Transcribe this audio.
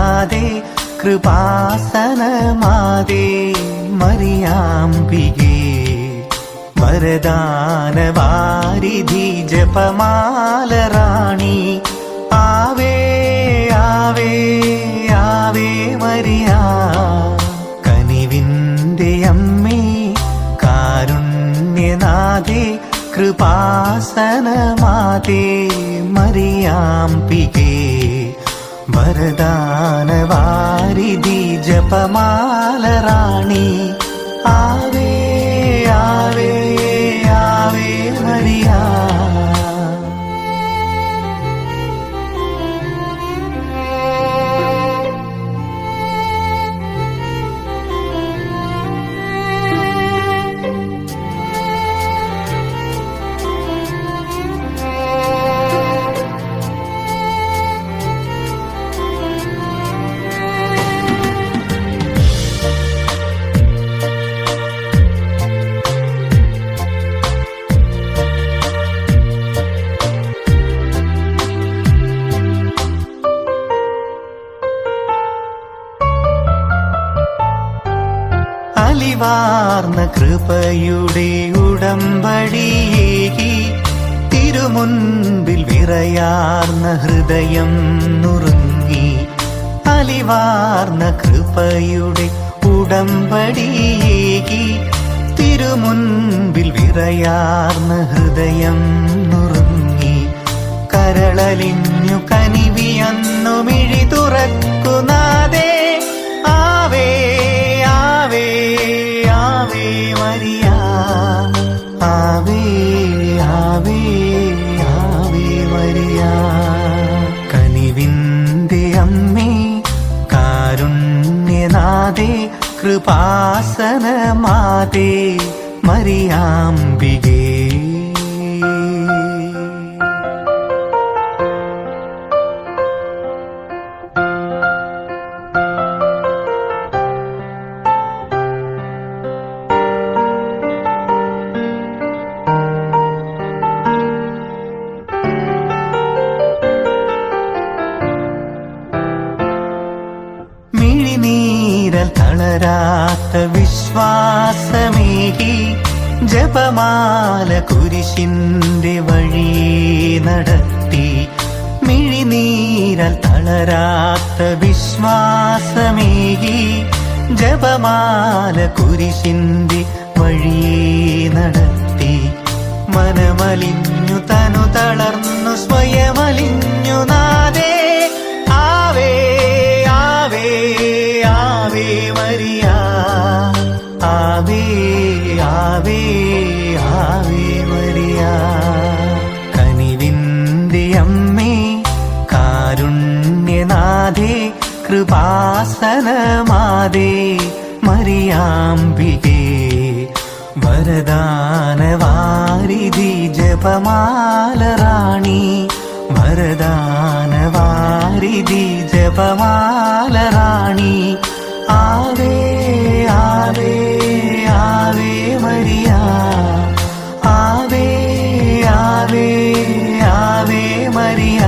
കാരുണ്യനാഥേ കൃപാസനമാതേ മറിയാംബികേ വരദാനവാരിധി ജപമാലറാണി ആവേ ആവേ Ave Maria കനിവിന്റെ അമ്മേ കാരുണ്യനാഥേ കൃപാസനമാതേ മറിയാംബികേ വരദാനവാരിധി ജപമാലറാണി ആവേ ആവേ Ave Maria അലിവാർന്ന കൃപയുടെ ഉടമ്പടിയേകി തിരുമുൻപിൽ വിറയാർന്ന ഹൃദയം നുറുങ്ങി അലിവാർന്ന കൃപയുടെ ഉടമ്പടിയേകി തിരുമുൻപിൽ വിറയാർന്ന ഹൃദയം നുറുങ്ങി കരളലിഞ്ഞു കനിവിയന്നു മിഴി തുറക്കുനാദേ ആവേ ആവേ ആവേ മരിയ ആവേ ആവേ ആവേ മരിയ കനിവിന്റെ അമ്മേ കാരുണ്യനാഥേ കൃപാസനമാതേ മറിയാംബികേ മിഴിനീരൽ തളരാത്ത വിശ്വാസമേകി ജപമാല കുരിശിന്റെ വഴി നടത്തി മിഴിനീരൽ തളരാത്ത വിശ്വാസമേകി ജപമാല കുരിശിന്റെ വഴി നടത്തി മനമലിഞ്ഞു തനു തളർന്നു സ്വയമലിഞ്ഞു നാദേ ആവേ ആവേ ആവേ മരിയ ആവേ ആവേ ആവേ മരിയ കനിവിന്റെ അമ്മേ കാരുണ്യനാഥേ കൃപാസനമാതേ മറിയാംബികേ വരദാനവാരിധി ജപമാലറാണി വരദാനവാരിധി ജപമാലറാണി ആവേ ആവേ ആവേ മരിയ ആവേ ആവേ ആവേ മരിയ